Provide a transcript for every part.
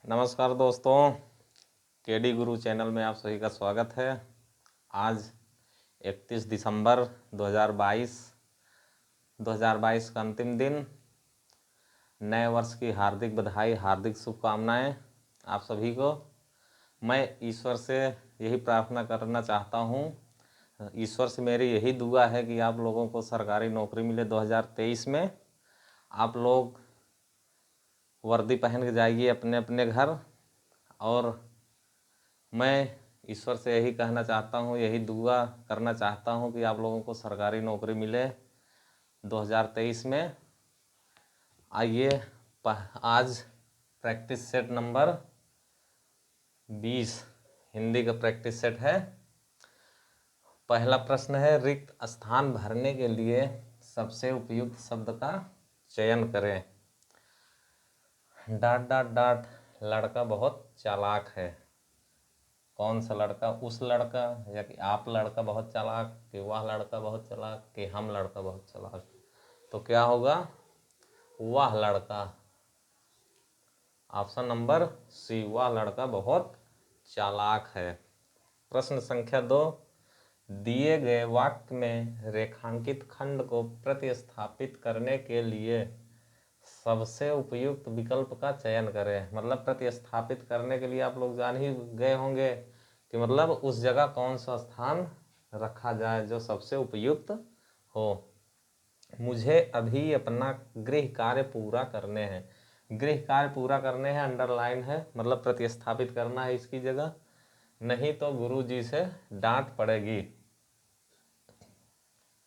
नमस्कार दोस्तों, केडी गुरु चैनल में आप सभी का स्वागत है। आज 31 दिसंबर 2022 का अंतिम दिन। नए वर्ष की हार्दिक बधाई, हार्दिक शुभकामनाएं आप सभी को। मैं ईश्वर से यही प्रार्थना करना चाहता हूं, ईश्वर से मेरी यही दुआ है कि आप लोगों को सरकारी नौकरी मिले 2023 में। आप लोग वर्दी पहन के जाइए अपने अपने घर, और मैं ईश्वर से यही कहना चाहता हूँ, यही दुआ करना चाहता हूँ कि आप लोगों को सरकारी नौकरी मिले 2023 में। आइए आज प्रैक्टिस सेट नंबर 20 हिंदी का प्रैक्टिस सेट है। पहला प्रश्न है, रिक्त स्थान भरने के लिए सबसे उपयुक्त शब्द का चयन करें। डाट डाट डाट, लड़का बहुत चालाक है। कौन सा लड़का? उस लड़का, या कि आप लड़का बहुत चालाक, कि वह लड़का बहुत चालाक, कि हम लड़का बहुत चालाक? तो क्या होगा? वह लड़का। ऑप्शन नंबर सी, वह लड़का बहुत चालाक है। प्रश्न संख्या 2, दिए गए वाक्य में रेखांकित खंड को प्रतिस्थापित करने के लिए सबसे उपयुक्त विकल्प का चयन करें। मतलब प्रतिस्थापित करने के लिए आप लोग जान ही गए होंगे कि मतलब उस जगह कौन सा स्थान रखा जाए जो सबसे उपयुक्त हो। मुझे अभी अपना गृह कार्य पूरा करने हैं। गृह कार्य पूरा करने हैं अंडरलाइन है, मतलब प्रतिस्थापित करना है इसकी जगह, नहीं तो गुरु जी से डांट पड़ेगी।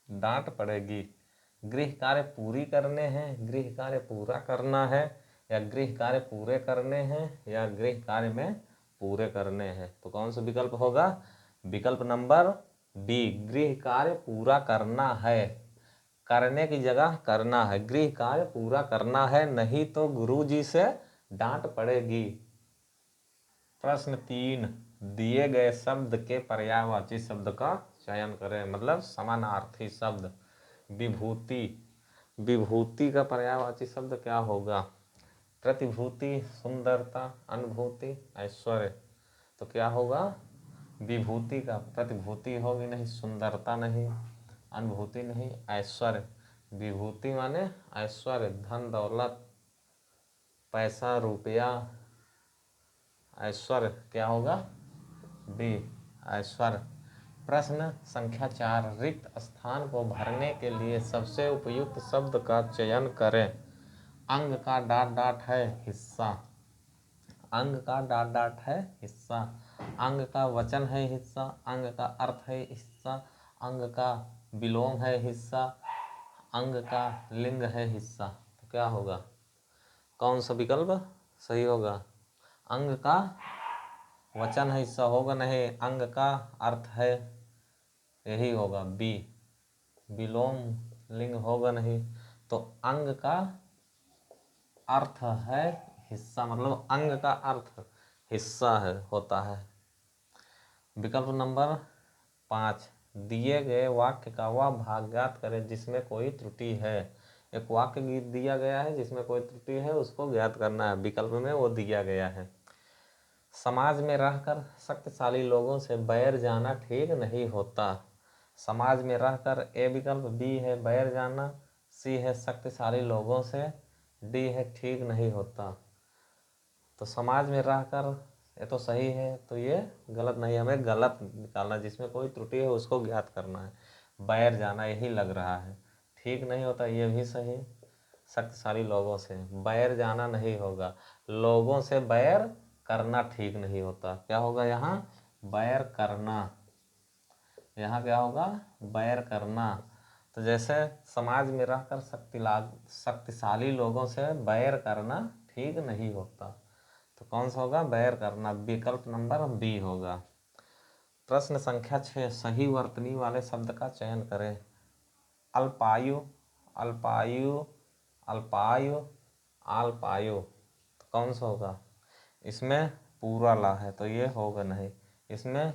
डांट पड़ेगी। गृह कार्य पूरी करने हैं, गृह कार्य पूरा करना है, या गृह कार्य पूरे करने हैं, या गृह कार्य में पूरे करने हैं। तो कौन सा विकल्प होगा? विकल्प नंबर डी, गृह कार्य पूरा करना है। करने की जगह करना है, गृह कार्य पूरा करना है, नहीं तो गुरु जी से डांट पड़ेगी। प्रश्न 3, दिए गए शब्द के पर्यायवाची शब्द का चयन करें। मतलब समानार्थी शब्द। विभूति, विभूति का पर्यायवाची शब्द क्या होगा? प्रतिभूति, सुंदरता, अनुभूति, ऐश्वर्य। तो क्या होगा? विभूति का प्रतिभूति होगी नहीं, सुंदरता नहीं, अनुभूति नहीं, ऐश्वर्य। विभूति माने ऐश्वर्य, धन दौलत, पैसा रुपया। ऐश्वर्य क्या होगा? डी, ऐश्वर्य। प्रश्न संख्या 4, रिक्त स्थान को भरने के लिए सबसे उपयुक्त शब्द का चयन करें। अंग का डाट डाट है हिस्सा। अंग का डाट डाट है हिस्सा। अंग का वचन है हिस्सा। अंग का अर्थ है हिस्सा। अंग का विलोम है हिस्सा। अंग का लिंग है हिस्सा। तो क्या होगा? कौन सा विकल्प सही होगा? अंग का वचन है हिस्सा होगा नहीं, अंग का अर्थ है, यही होगा बी। विलोम लिंग होगा नहीं, तो अंग का अर्थ है हिस्सा, मतलब अंग का अर्थ हिस्सा है होता है। विकल्प नंबर 5, दिए गए वाक्य का वह भाग ज्ञात करें जिसमें कोई त्रुटि है। एक वाक्य दिया गया है जिसमें कोई त्रुटि है, उसको ज्ञात करना है। विकल्प में वो दिया गया है। समाज में रहकर शक्तिशाली लोगों से बैर जाना ठीक नहीं होता। समाज में रहकर, ए विकल्प बी है बैर जाना, सी है शक्तिशाली लोगों से, डी है ठीक नहीं होता। तो समाज में रहकर ये तो सही है, तो ये गलत नहीं, हमें गलत निकालना, जिसमें कोई त्रुटि है उसको ज्ञात करना है। बैर जाना यही लग रहा है, ठीक नहीं होता ये भी सही। शक्तिशाली लोगों से बैर जाना नहीं होगा, लोगों से बैर करना ठीक नहीं होता। क्या होगा यहाँ? बैर करना। यहाँ क्या होगा? बैर करना। तो जैसे समाज में रहकर शक्तिशाली लोगों से बैर करना ठीक नहीं होता, तो कौन सा होगा? बैर करना। विकल्प नंबर बी होगा। प्रश्न संख्या 6, सही वर्तनी वाले शब्द का चयन करें। अल्पायु, अल्पायु, अल्पायु, अल्पायु। तो कौन सा होगा? इसमें पूरा ला है तो ये होगा नहीं। इसमें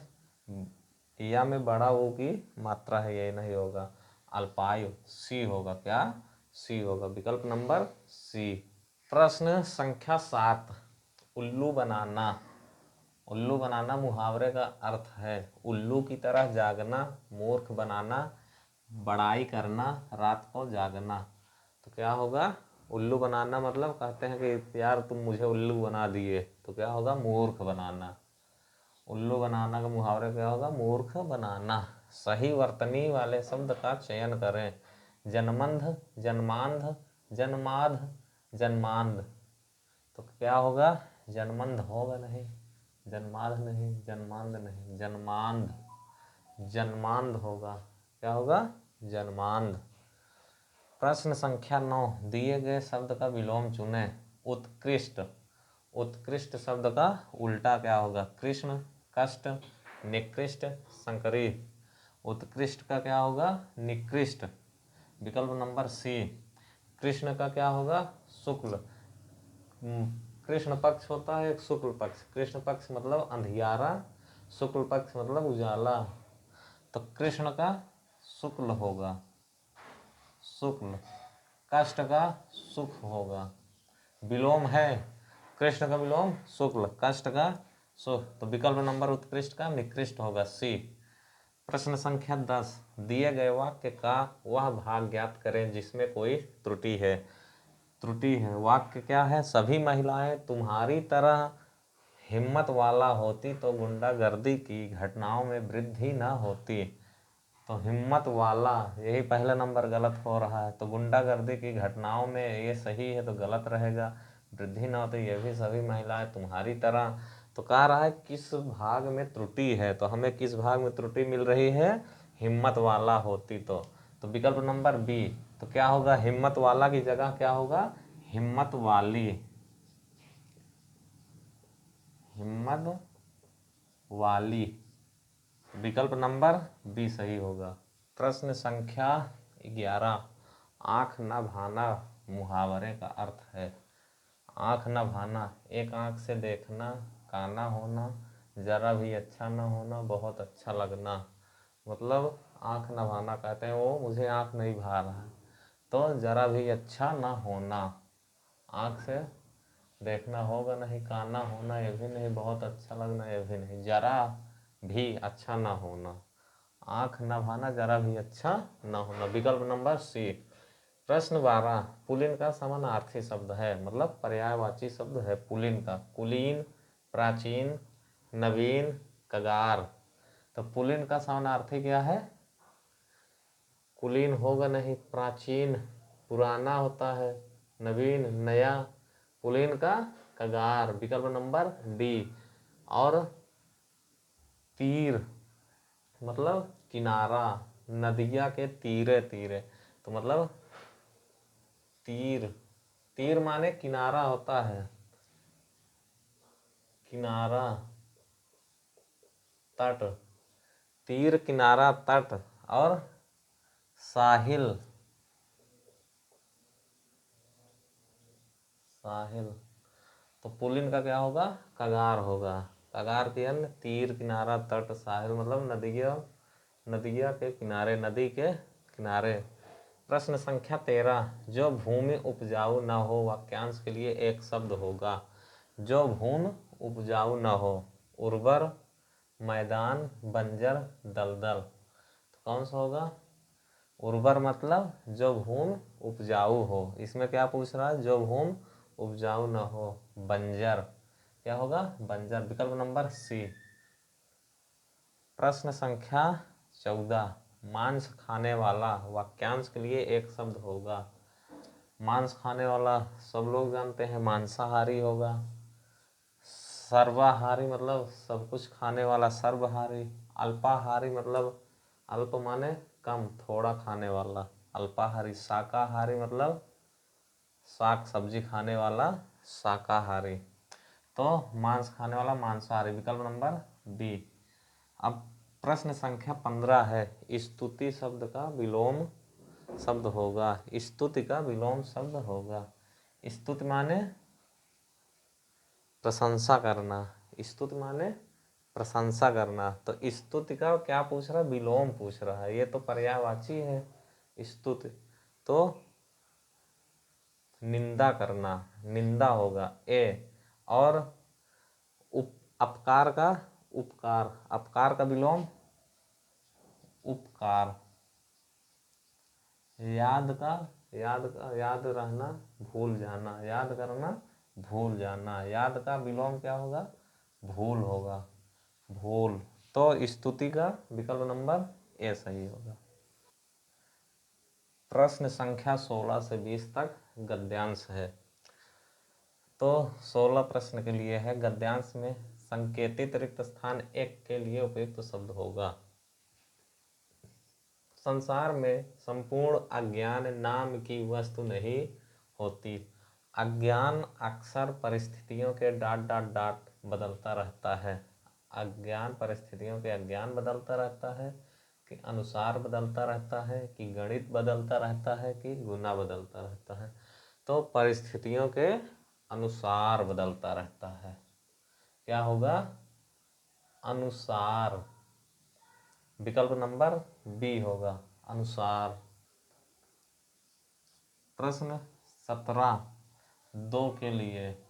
या में बड़ा वो की मात्रा है, ये नहीं होगा। अल्पायु सी होगा। क्या? सी होगा। विकल्प नंबर सी। प्रश्न संख्या 7, उल्लू बनाना। उल्लू बनाना मुहावरे का अर्थ है उल्लू की तरह जागना, मूर्ख बनाना, बड़ाई करना, रात को जागना। तो क्या होगा? उल्लू बनाना मतलब कहते हैं कि यार तुम मुझे उल्लू बना दिए, तो क्या होगा? मूर्ख बनाना। उल्लू बनाना का मुहावरा क्या होगा? मूर्ख बनाना। सही वर्तनी वाले शब्द का चयन करें। जन्मंध, जन्मांध, जन्माध, जन्मांध। तो क्या होगा? जन्मंध होगा नहीं, जन्मांध नहीं, जन्मांध नहीं, जन्मांध। जन्मांध होगा। क्या होगा? जन्मांध। प्रश्न संख्या 9, दिए गए शब्द का विलोम चुनें। उत्कृष्ट। उत्कृष्ट शब्द का उल्टा क्या होगा? कृष्ण, कष्ट, निकृष्ट, संकरी। उत्कृष्ट का क्या होगा? निकृष्ट। विकल्प नंबर सी। कृष्ण का क्या होगा? शुक्ल। कृष्ण पक्ष होता है एक शुक्ल पक्ष। कृष्ण पक्ष मतलब अंधियारा, शुक्ल पक्ष मतलब उजाला। तो कृष्ण का शुक्ल होगा, शुक्ल। कष्ट का सुख होगा। विलोम है, कृष्ण का विलोम शुक्ल, कष्ट का सुख। तो विकल्प नंबर उत्कृष्ट का निकृष्ट होगा, सी। प्रश्न संख्या 10, दिए गए वाक्य का वह भाग ज्ञात करें जिसमें कोई त्रुटि है। त्रुटि है, वाक्य क्या है? सभी महिलाएं तुम्हारी तरह हिम्मत वाला होती तो गुंडागर्दी की घटनाओं में वृद्धि न होती। तो हिम्मत वाला, यही पहला नंबर गलत हो रहा है। तो गुंडागर्दी की घटनाओं में ये सही है तो गलत रहेगा। वृद्धि न होती, ये भी सभी महिलाएं तुम्हारी तरह। तो कह रहा है किस भाग में त्रुटि है, तो हमें किस भाग में त्रुटि मिल रही है? हिम्मत वाला होती तो विकल्प नंबर बी। तो क्या होगा? हिम्मत वाला की जगह क्या होगा? हिम्मत वाली। हिम्मत वाली। विकल्प नंबर बी सही होगा। प्रश्न संख्या 11, आँख न भाना मुहावरे का अर्थ है। आँख न भाना, एक आँख से देखना, काना होना, जरा भी अच्छा न होना, बहुत अच्छा लगना। मतलब आँख न भाना कहते हैं वो मुझे आँख नहीं भा रहा है, तो जरा भी अच्छा न होना। आँख से देखना होगा नहीं, काना होना ये भी नहीं, बहुत अच्छा लगना ये भी नहीं, जरा भी अच्छा ना होना। आँख न भाना, जरा भी अच्छा न होना। विकल्प नंबर सी। प्रश्न 12, पुलिन का समानार्थी शब्द है, मतलब पर्यायवाची शब्द है पुलिन का। कुलीन, प्राचीन, नवीन, कगार। तो पुलिन का समानार्थी क्या है? कुलीन होगा नहीं, प्राचीन पुराना होता है, नवीन नया, पुलिन का कगार। विकल्प नंबर डी। और तीर मतलब किनारा, नदिया के तीरे तीरे। तो मतलब तीर, तीर माने किनारा होता है, किनारा, तट। तीर, किनारा, तट और साहिल। साहिल। तो पुलिन का क्या होगा? कगार होगा। कगार के अन्य तीर, किनारा, तट, साहिल मतलब नदिया, नदिया के किनारे, नदी के किनारे। प्रश्न संख्या 13, जो भूमि उपजाऊ न हो वाक्यांश के लिए एक शब्द होगा। जो भूमि उपजाऊ न हो, उर्वर, मैदान, बंजर, दलदल। तो कौन सा होगा? उर्वर मतलब जो भूमि उपजाऊ हो। इसमें क्या पूछ रहा है? जो भूमि उपजाऊ न हो। बंजर क्या होगा? बंजर। विकल्प नंबर सी। प्रश्न संख्या 14, मांस खाने वाला वाक्यांश के लिए एक शब्द होगा। मांस खाने वाला सब लोग जानते हैं, मांसाहारी होगा। सर्वाहारी मतलब सब कुछ खाने वाला, सर्वहारी। अल्पाहारी मतलब अल्प माने कम, थोड़ा खाने वाला, अल्पाहारी। शाकाहारी मतलब साग सब्जी खाने वाला, शाकाहारी। तो मांस खाने वाला मांसाहारी। विकल्प नंबर बी। अब प्रश्न संख्या 15 है, स्तुति शब्द का विलोम शब्द होगा। स्तुति का विलोम शब्द होगा। स्तुति माने प्रशंसा करना, स्तुति माने प्रशंसा करना। तो स्तुति का क्या पूछ रहा है? विलोम पूछ रहा है। ये तो पर्यायवाची है स्तुति, तो निंदा करना, निंदा होगा ए। और अपकार का उपकार, अपकार का विलोम उपकार, याद रहना भूल जाना, याद करना भूल जाना, याद का विलोम क्या होगा? भूल होगा, भूल। तो स्तुति का विकल्प नंबर ए सही होगा। प्रश्न संख्या 16 से 20 तक गद्यांश है। तो 16 प्रश्न के लिए है, गद्यांश में संकेतित रिक्त स्थान एक के लिए उपयुक्त शब्द होगा। संसार में संपूर्ण अज्ञान नाम की वस्तु नहीं होती। अज्ञान अक्सर परिस्थितियों के डाट बदलता रहता है। अज्ञान परिस्थितियों के अज्ञान बदलता रहता है, कि अनुसार बदलता रहता है, कि गणित बदलता रहता है, कि गुना बदलता रहता है। तो परिस्थितियों के अनुसार बदलता रहता है। क्या होगा? अनुसार। विकल्प नंबर बी होगा, अनुसार। प्रश्न 17 2 के लिए।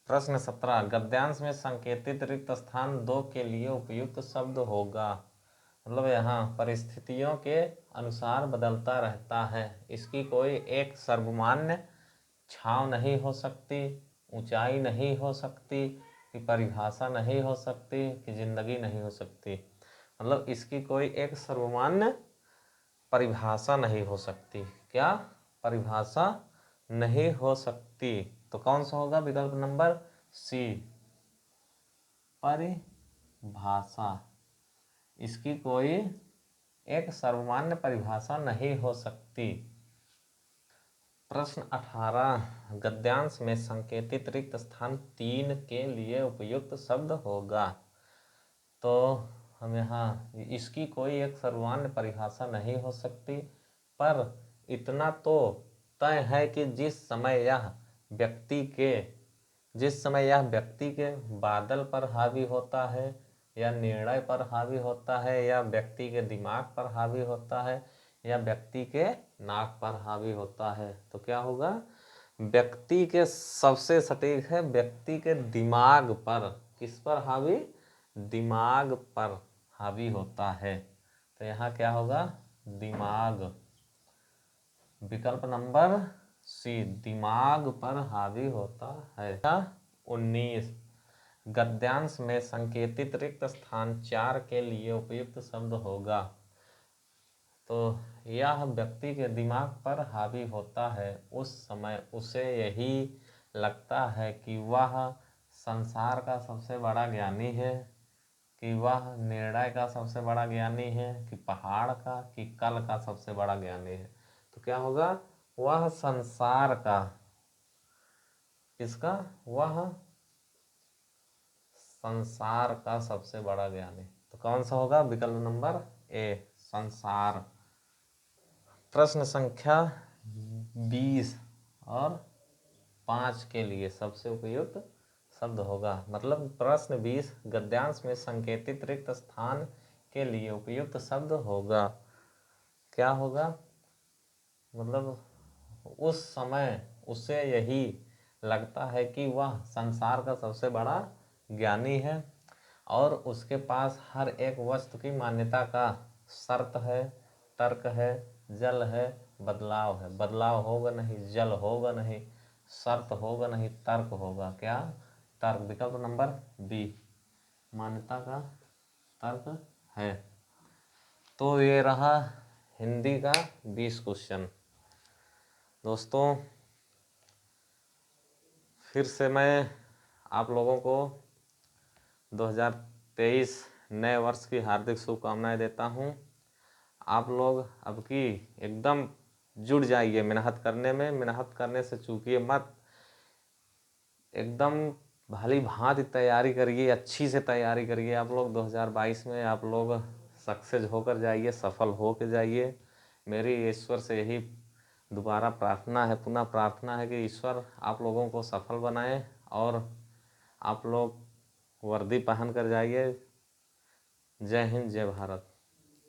प्रश्न 17 गद्यांश में संकेतित रिक्त स्थान 2 के लिए उपयुक्त शब्द होगा। मतलब यहाँ परिस्थितियों के अनुसार बदलता रहता है। इसकी कोई एक सर्वमान्य छाव नहीं हो सकती, ऊंचाई नहीं हो सकती, कि परिभाषा नहीं हो सकती, कि जिंदगी नहीं हो सकती। मतलब इसकी कोई एक सर्वमान्य परिभाषा नहीं हो सकती। क्या? परिभाषा नहीं हो सकती। तो कौन सा होगा? विकल्प नंबर सी, परिभाषा। इसकी कोई एक सर्वमान्य परिभाषा नहीं हो सकती। प्रश्न 18 गद्यांश में संकेतित रिक्त स्थान 3 के लिए उपयुक्त शब्द होगा। तो हम यहाँ इसकी कोई एक सर्वमान्य परिभाषा नहीं हो सकती, पर इतना तो तय है कि जिस समय यह व्यक्ति के बादल पर हावी होता है, या निर्णय पर हावी होता है, या व्यक्ति के दिमाग पर हावी होता है, या व्यक्ति के नाक पर हावी होता है। तो क्या होगा? व्यक्ति के सबसे सटीक है, व्यक्ति के दिमाग पर। किस पर हावी? दिमाग पर हावी होता है। तो यहाँ क्या होगा? दिमाग। विकल्प नंबर सी, दिमाग पर हावी होता है। 19 गद्यांश में संकेतित रिक्त स्थान 4 के लिए उपयुक्त शब्द होगा। तो यह व्यक्ति के दिमाग पर हावी होता है, उस समय उसे यही लगता है कि वह संसार का सबसे बड़ा ज्ञानी है, कि वह निर्णय का सबसे बड़ा ज्ञानी है, कि पहाड़ का, कि कल का सबसे बड़ा ज्ञानी है। तो क्या होगा? वह संसार का। किसका? वह संसार का सबसे बड़ा ज्ञानी। तो कौन सा होगा? विकल्प नंबर ए, संसार। प्रश्न संख्या 20 और 5 के लिए सबसे उपयुक्त शब्द होगा। मतलब प्रश्न 20 गद्यांश में संकेतित रिक्त स्थान के लिए उपयुक्त शब्द होगा। क्या होगा? मतलब उस समय उसे यही लगता है कि वह संसार का सबसे बड़ा ज्ञानी है, और उसके पास हर एक वस्तु की मान्यता का शर्त है, तर्क है, जल है, बदलाव है। बदलाव होगा नहीं, जल होगा नहीं, शर्त होगा नहीं, तर्क होगा। क्या? तर्क। विकल्प नंबर बी, मान्यता का तर्क है। तो ये रहा हिंदी का 20 क्वेश्चन। दोस्तों फिर से मैं आप लोगों को 2023 नए वर्ष की हार्दिक शुभकामनाएं देता हूं। आप लोग अब की एकदम जुट जाइए मेहनत करने में, मेहनत करने से चूकिए मत। एकदम भली भांति तैयारी करिए, अच्छी से तैयारी करिए। आप लोग 2022 में आप लोग सक्सेस होकर जाइए, सफल हो के जाइए। मेरी ईश्वर से यही दोबारा प्रार्थना है, पुनः प्रार्थना है कि ईश्वर आप लोगों को सफल बनाए, और आप लोग वर्दी पहन कर जाइए। जय हिंद, जय भारत।